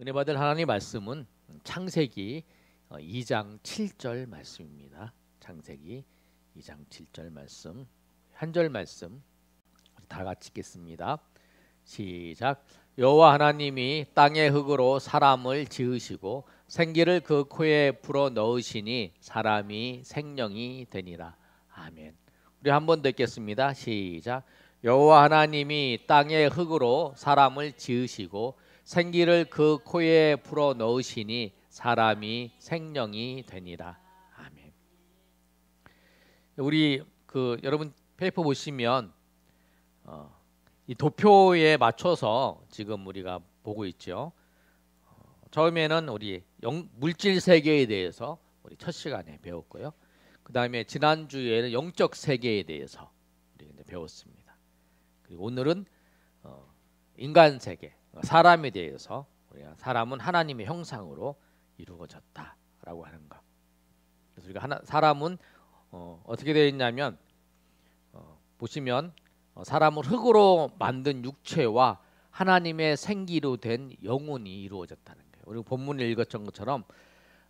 은혜 받을 하나님 말씀은 창세기 2장 7절 말씀입니다. 창세기 2장 7절 말씀, 한 절 말씀 다 같이 읽겠습니다. 시작. 여호와 하나님이 땅의 흙으로 사람을 지으시고 생기를 그 코에 불어 넣으시니 사람이 생명이 되니라. 아멘. 우리 한 번 더 읽겠습니다. 시작. 여호와 하나님이 땅의 흙으로 사람을 지으시고 생기를 그 코에 불어 넣으시니 사람이 생명이 되니라. 아멘. 우리 여러분 페이퍼 보시면 이 도표에 맞춰서 지금 우리가 보고 있죠. 처음에는 우리 물질 세계에 대해서 우리 첫 시간에 배웠고요. 그 다음에 지난주에는 영적 세계에 대해서 우리 배웠습니다. 그리고 오늘은 인간 세계, 사람에 대해서 우리가 사람은 하나님의 형상으로 이루어졌다라고 하는 것. 그래서 우리가 사람은 어떻게 되어 있냐면 보시면 사람은 흙으로 만든 육체와 하나님의 생기로 된 영혼이 이루어졌다는 거예요. 우리 본문을 읽었던 것처럼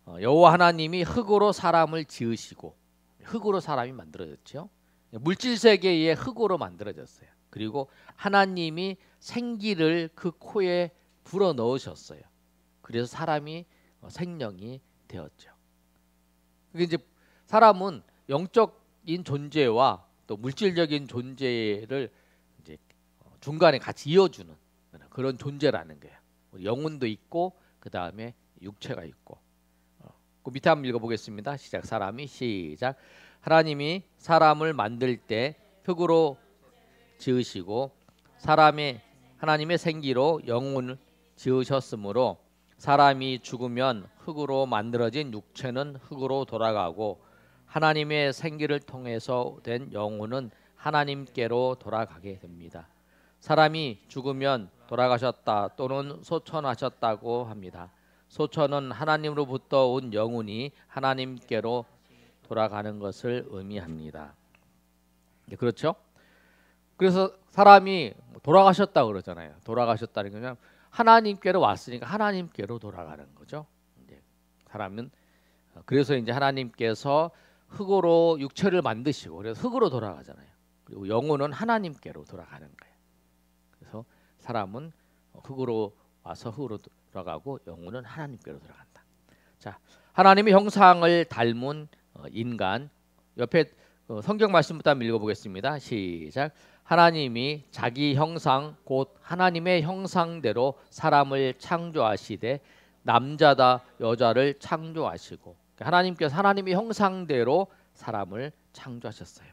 여호와 하나님이 흙으로 사람을 지으시고 흙으로 사람이 만들어졌죠. 물질 세계의 흙으로 만들어졌어요. 그리고 하나님이 생기를 그 코에 불어 넣으셨어요. 그래서 사람이 생명이 되었죠. 그게 이제 사람은 영적인 존재와 또 물질적인 존재를 이제 중간에 같이 이어주는 그런 존재라는 거예요. 영혼도 있고 그 다음에 육체가 있고. 그 밑에 한번 읽어보겠습니다. 시작. 사람이 시작. 하나님이 사람을 만들 때 흙으로 지으시고 하나님의 생기로 영혼을 지으셨으므로 사람이 죽으면 흙으로 만들어진 육체는 흙으로 돌아가고 하나님의 생기를 통해서 된 영혼은 하나님께로 돌아가게 됩니다. 사람이 죽으면 돌아가셨다 또는 소천하셨다고 합니다. 소천은 하나님으로부터 온 영혼이 하나님께로 돌아가는 것을 의미합니다. 그렇죠? 그래서 사람이 돌아가셨다 그러잖아요. 돌아가셨다는 거는 하나님께로 왔으니까 하나님께로 돌아가는 거죠. 사람은 그래서 이제 하나님께서 흙으로 육체를 만드시고 그래서 흙으로 돌아가잖아요. 그리고 영혼은 하나님께로 돌아가는 거예요. 그래서 사람은 흙으로 와서 흙으로 돌아가고 영혼은 하나님께로 돌아간다. 자, 하나님의 형상을 닮은 인간. 옆에 성경 말씀부터 한번 읽어보겠습니다. 시작. 하나님이 자기 형상 곧 하나님의 형상대로 사람을 창조하시되 남자다 여자를 창조하시고 하나님께서 하나님의 형상대로 사람을 창조하셨어요.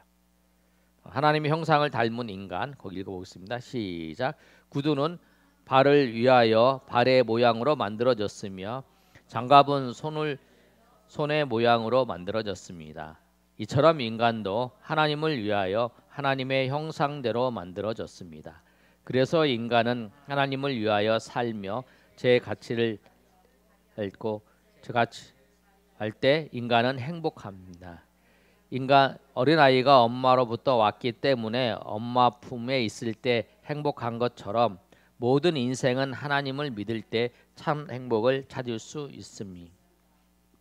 하나님의 형상을 닮은 인간 거기 읽어보겠습니다. 시작. 구두는 발을 위하여 발의 모양으로 만들어졌으며 장갑은 손의 모양으로 만들어졌습니다. 이처럼 인간도 하나님을 위하여 하나님의 형상대로 만들어졌습니다. 그래서 인간은 하나님을 위하여 살며 제 가치를 읽고 제 가치 할 때 인간은 행복합니다. 어린아이가 엄마로부터 왔기 때문에 엄마 품에 있을 때 행복한 것처럼 모든 인생은 하나님을 믿을 때 참 행복을 찾을 수 있습니다.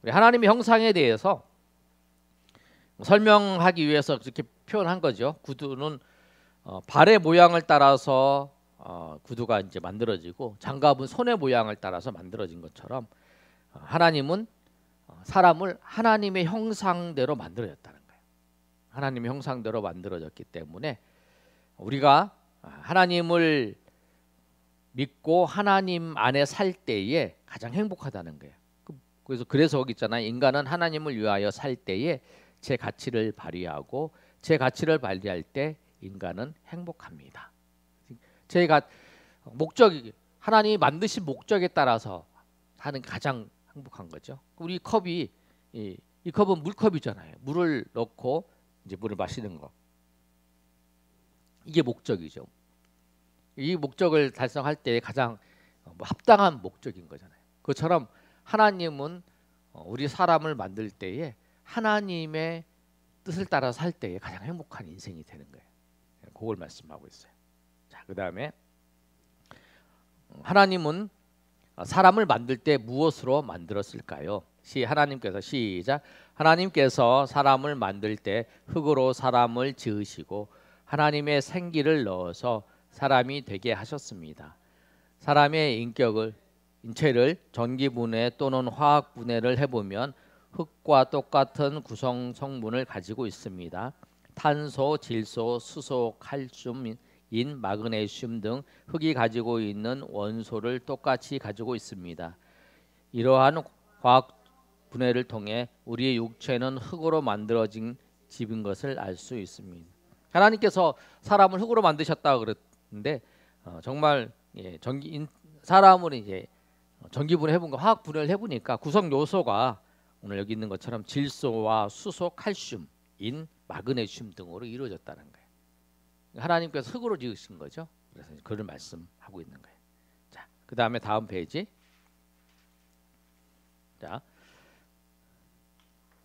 하나님의 형상에 대해서 설명하기 위해서 그렇게 표현한 거죠. 구두는 발의 모양을 따라서 구두가 이제 만들어지고 장갑은 손의 모양을 따라서 만들어진 것처럼 하나님은 사람을 하나님의 형상대로 만들어졌다는 거예요. 하나님의 형상대로 만들어졌기 때문에 우리가 하나님을 믿고 하나님 안에 살 때에 가장 행복하다는 거예요. 그래서 거기 있잖아요. 인간은 하나님을 위하여 살 때에 제 가치를 발휘하고 제 가치를 발휘할 때 인간은 행복합니다. 하나님이 만드신 목적에 따라서 사는 가장 행복한 거죠. 우리 컵이 이 컵은 물컵이잖아요. 물을 넣고 이제 물을 마시는 거. 이게 목적이죠. 이 목적을 달성할 때 가장 합당한 목적인 거잖아요. 그것처럼 하나님은 우리 사람을 만들 때에 하나님의 뜻을 따라 살 때에 가장 행복한 인생이 되는 거예요. 그걸 말씀하고 있어요. 자, 그다음에 하나님은 사람을 만들 때 무엇으로 만들었을까요? 하나님께서 시작. 하나님께서 사람을 만들 때 흙으로 사람을 지으시고 하나님의 생기를 넣어서 사람이 되게 하셨습니다. 사람의 인체를 전기분해 또는 화학분해를 해보면 흙과 똑같은 구성 성분을 가지고 있습니다. 탄소, 질소, 수소, 칼슘, 인, 마그네슘 등 흙이 가지고 있는 원소를 똑같이 가지고 있습니다. 이러한 화학 분해를 통해 우리의 육체는 흙으로 만들어진 집인 것을 알 수 있습니다. 하나님께서 사람을 흙으로 만드셨다 그랬는데 정말 사람을 이제 전기 분해 해본 거, 화학 분해를 해보니까 구성 요소가 오늘 여기 있는 것처럼 질소와 수소, 칼슘, 인, 마그네슘 등으로 이루어졌다는 거예요. 하나님께서 흙으로 지으신 거죠. 그래서 그를 말씀하고 있는 거예요. 자, 그 다음에 다음 페이지. 자,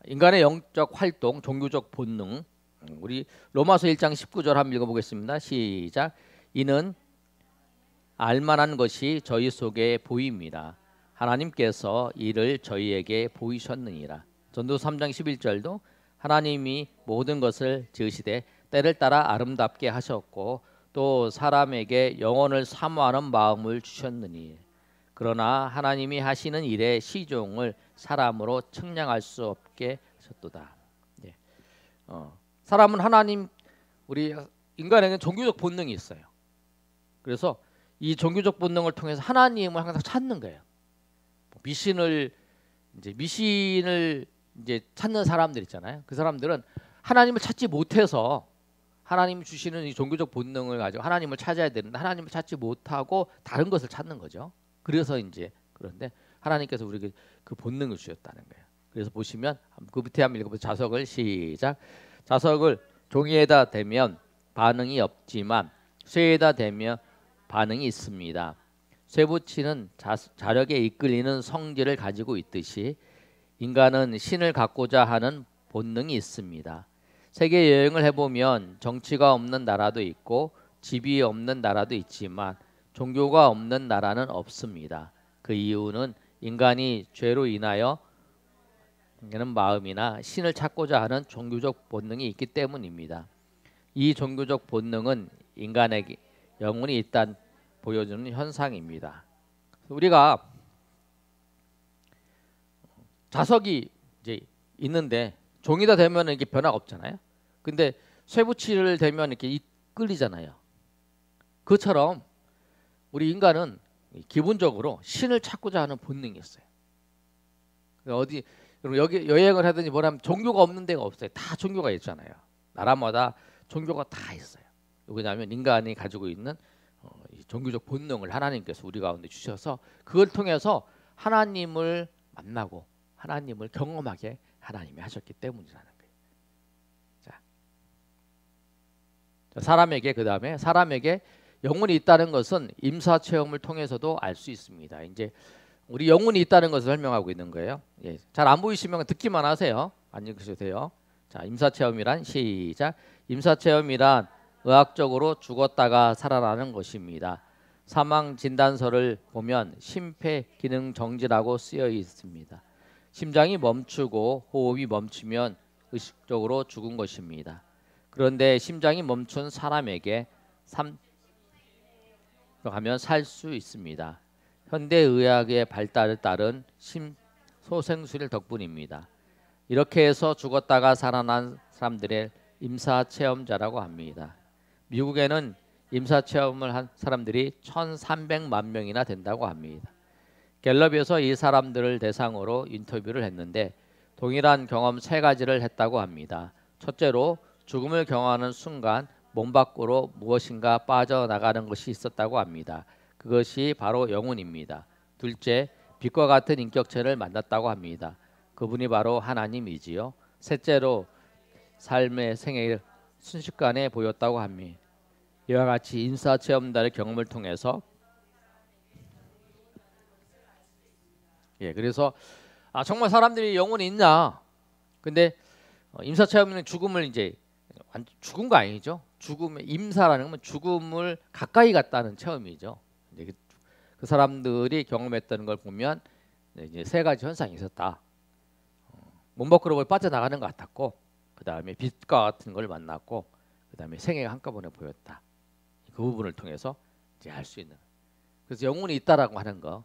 인간의 영적 활동, 종교적 본능. 우리 로마서 1장 19절 한번 읽어보겠습니다. 시작. 이는 알만한 것이 저희 속에 보입니다. 하나님께서 이를 저희에게 보이셨느니라. 전도서 3장 11절도 하나님이 모든 것을 지으시되 때를 따라 아름답게 하셨고 또 사람에게 영혼을 사모하는 마음을 주셨느니 그러나 하나님이 하시는 일의 시종을 사람으로 측량할 수 없게 하셨도다. 예. 사람은 우리 인간에게는 종교적 본능이 있어요. 그래서 이 종교적 본능을 통해서 하나님을 항상 찾는 거예요. 미신을 찾는 사람들 있잖아요. 그 사람들은 하나님을 찾지 못해서 하나님이 주시는 이 종교적 본능을 가지고 하나님을 찾아야 되는데 하나님을 찾지 못하고 다른 것을 찾는 거죠. 그래서 그런데 하나님께서 우리에게 그 본능을 주셨다는 거예요. 그래서 보시면 그 밑에 한번 읽어보세요. 자석을 시작. 자석을 종이에다 대면 반응이 없지만 쇠에다 대면 반응이 있습니다. 쇠붙이는 자력에 이끌리는 성질을 가지고 있듯이 인간은 신을 갖고자 하는 본능이 있습니다. 세계 여행을 해보면 정치가 없는 나라도 있고 집이 없는 나라도 있지만 종교가 없는 나라는 없습니다. 그 이유는 인간이 죄로 인하여 마음이나 신을 찾고자 하는 종교적 본능이 있기 때문입니다. 이 종교적 본능은 인간에게 영혼이 있다는 보여주는 현상입니다. 우리가 자석이 이제 있는데 종이다 대면 이게 변화가 없잖아요. 근데 쇠붙이를 대면 이렇게 이끌리잖아요. 그처럼 우리 인간은 기본적으로 신을 찾고자 하는 본능이 있어요. 여기 여행을 하든지 뭐라면 종교가 없는 데가 없어요. 다 종교가 있잖아요. 나라마다 종교가 다 있어요. 왜냐하면 인간이 가지고 있는 이 종교적 본능을 하나님께서 우리 가운데 주셔서 그걸 통해서 하나님을 만나고 하나님을 경험하게 하나님이 하셨기 때문이라는 거예요. 사람에게 영혼이 있다는 것은 임사 체험을 통해서도 알 수 있습니다. 이제 우리 영혼이 있다는 것을 설명하고 있는 거예요. 예, 잘 안 보이시면 듣기만 하세요. 안 읽으셔도 돼요. 자, 임사 체험이란 시작. 임사 체험이란 의학적으로 죽었다가 살아나는 것입니다. 사망 진단서를 보면 심폐 기능 정지라고 쓰여 있습니다. 심장이 멈추고 호흡이 멈추면 의식적으로 죽은 것입니다. 그런데 심장이 멈춘 사람에게 가면 살 수 있습니다. 현대의학의 발달을 따른 심소생술 덕분입니다. 이렇게 해서 죽었다가 살아난 사람들의 임사체험자라고 합니다. 미국에는 임사체험을 한 사람들이 1,300만 명이나 된다고 합니다. 갤럽에서 이 사람들을 대상으로 인터뷰를 했는데 동일한 경험 3가지를 했다고 합니다. 첫째로 죽음을 경험하는 순간 몸 밖으로 무엇인가 빠져나가는 것이 있었다고 합니다. 그것이 바로 영혼입니다. 둘째, 빛과 같은 인격체를 만났다고 합니다. 그분이 바로 하나님이지요. 셋째로 삶의 생애를 순식간에 보였다고 합니다. 이와 같이 인사체험단의 경험을 통해서 그래서 정말 사람들이 영혼이 있냐? 근데 임사체험은 죽음을 이제 죽은 거 아니죠? 죽음의 임사라는 건 죽음을 가까이 갔다는 체험이죠. 그 사람들이 경험했던 걸 보면 이제 세 가지 현상이 있었다. 문밖으로 빠져나가는 것 같았고, 그 다음에 빛과 같은 걸 만났고, 그 다음에 생애가 한꺼번에 보였다. 그 부분을 통해서 이제 알 수 있는. 그래서 영혼이 있다라고 하는 거.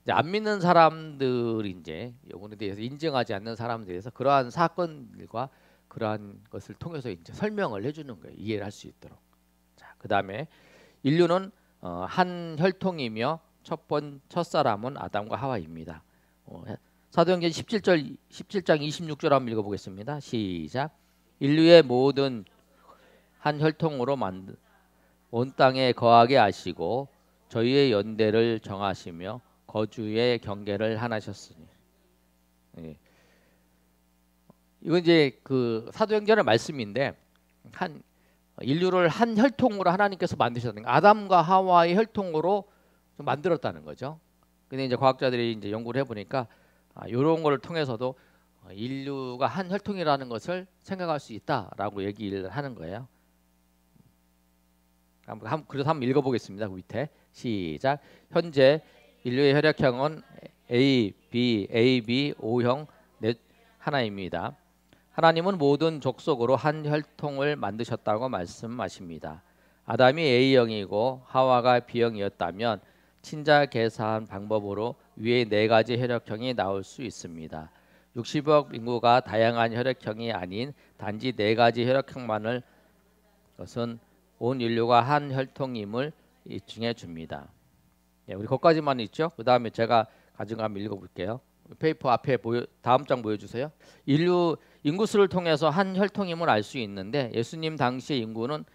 이제 안 믿는 사람들이 이제 영혼에 대해서 인정하지 않는 사람들에 대해서 그러한 사건들과 그러한 것을 통해서 이제 설명을 해주는 거예요. 이해를 할 수 있도록. 자, 그 다음에 인류는 한 혈통이며 첫 사람은 아담과 하와입니다. 사도행전 17장 26절 한번 읽어보겠습니다. 시작. 인류의 모든 한 혈통으로 만든 온 땅에 거하게 하시고 저희의 연대를 정하시며 거주의 경계를 하나셨으니. 예. 이건 이제 그 사도행전의 말씀인데 인류를 한 혈통으로 하나님께서 만드셨다는 거예요. 아담과 하와의 혈통으로 좀 만들었다는 거죠. 근데 이제 과학자들이 이제 연구를 해보니까 이런 거를 통해서도 인류가 한 혈통이라는 것을 생각할 수 있다라고 얘기를 하는 거예요. 그래서 한번 읽어보겠습니다. 그 밑에 시작. 현재 인류의 혈액형은 AB, O형 하나입니다. 하나님은 모든 족속으로 한 혈통을 만드셨다고 말씀하십니다. 아담이 A형이고 하와가 B형이었다면 친자 계산 방법으로 위에 네 가지 혈액형이 나올 수 있습니다. 60억 인구가 다양한 혈액형이 아닌 단지 네 가지 혈액형만을 것은 온 인류가 한 혈통임을 입증해 줍니다. 예, 우리 거기까지만 있죠. 그 다음에 제가 가진 거 한번 읽어볼게요. 페이퍼 앞에 다음 장 보여주세요. 인류 인구수를 통해서 한 혈통임을 알 수 있는데 예수님 당시의 인구는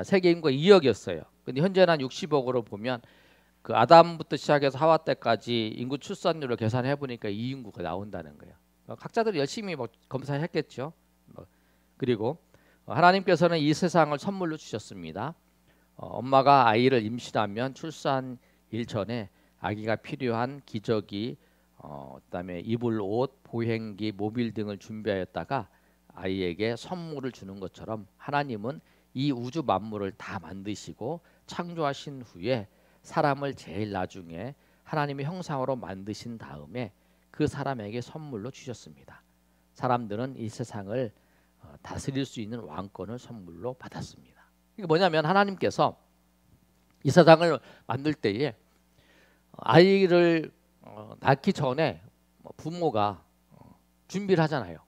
세계 인구가 2억이었어요. 근데 현재는 한 60억으로 보면 그 아담부터 시작해서 하와 때까지 인구 출산율을 계산해 보니까 이 인구가 나온다는 거예요. 각자들이 열심히 검사했겠죠. 그리고 하나님께서는 이 세상을 선물로 주셨습니다. 엄마가 아이를 임신하면 출산 일전에 아기가 필요한 기저귀, 그다음에 입을 옷, 보행기, 모빌 등을 준비하였다가 아이에게 선물을 주는 것처럼 하나님은 이 우주 만물을 다 만드시고 창조하신 후에 사람을 제일 나중에 하나님의 형상으로 만드신 다음에 그 사람에게 선물로 주셨습니다. 사람들은 이 세상을 다스릴 수 있는 왕권을 선물로 받았습니다. 이게 뭐냐면 하나님께서 이 세상을 만들 때에 아이를 낳기 전에 부모가 준비를 하잖아요.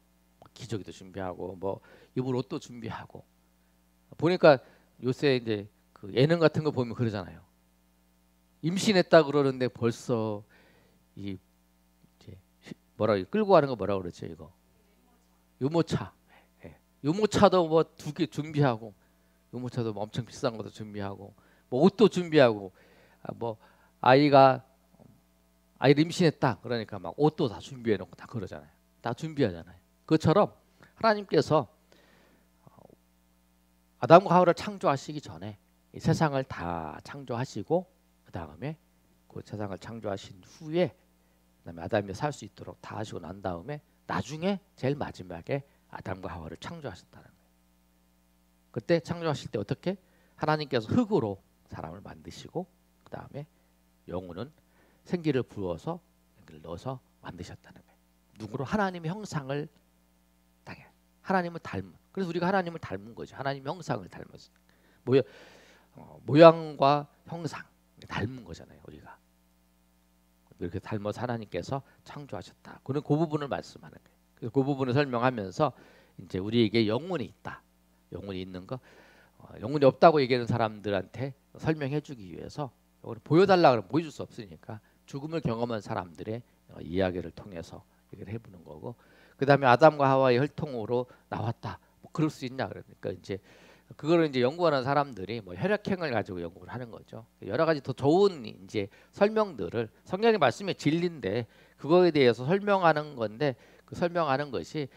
기저귀도 준비하고 뭐 입을 옷도 준비하고. 보니까 요새 이제 그 예능 같은 거 보면 그러잖아요. 임신했다 그러는데 벌써 이 이제 끌고 가는 거 뭐라 그러죠 이거? 유모차. 예. 유모차도 뭐 2개 준비하고, 유모차도 뭐 엄청 비싼 것도 준비하고, 뭐 옷도 준비하고, 뭐 아이를 임신했다 그러니까 막 옷도 다 준비해 놓고 다 그러잖아요. 다 준비하잖아요. 그것처럼 하나님께서 아담과 하와를 창조하시기 전에 이 세상을 다 창조하시고 그 다음에 그 세상을 창조하신 후에 그다음에 아담이 살 수 있도록 다 하시고 난 다음에 나중에 제일 마지막에 아담과 하와를 창조하셨다는 거예요. 그때 창조하실 때 어떻게? 하나님께서 흙으로 사람을 만드시고 그 다음에 영혼은 생기를 부어서 여기를 넣어서 만드셨다는 거예요. 누구로? 하나님의 형상을 당해. 하나님을 닮은. 그래서 우리가 하나님을 닮은 거죠. 하나님의 형상을 닮았어요. 모양과 형상 닮은 거잖아요. 우리가 이렇게 닮아서 하나님께서 창조하셨다. 그는 그 부분을 말씀하는 거예요. 그래서 그 부분을 설명하면서 이제 우리에게 영혼이 있다. 영혼이 있는 거, 영혼이 없다고 얘기하는 사람들한테 설명해주기 위해서 보여달라 그러면 보여줄 수 없으니까 죽음을 경험한 사람들의 이야기를 통해서 얘기를 해보는 거고, 그 다음에 아담과 하와의 혈통으로 나왔다. 뭐 그럴 수 있냐 그러니까 이제 그거를 이제 연구하는 사람들이 뭐 혈액형을 가지고 연구를 하는 거죠. 여러 가지 더 좋은 이제 설명들을 성경의 말씀의 진리인데 그거에 대해서 설명하는 건데 그 설명하는 것이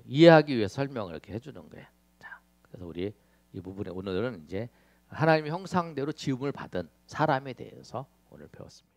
이해하기 위해 설명을 이렇게 해주는 거예요. 자, 그래서 우리 이 부분에 오늘은 이제 하나님의 형상대로 지음을 받은 사람에 대해서 오늘 배웠습니다.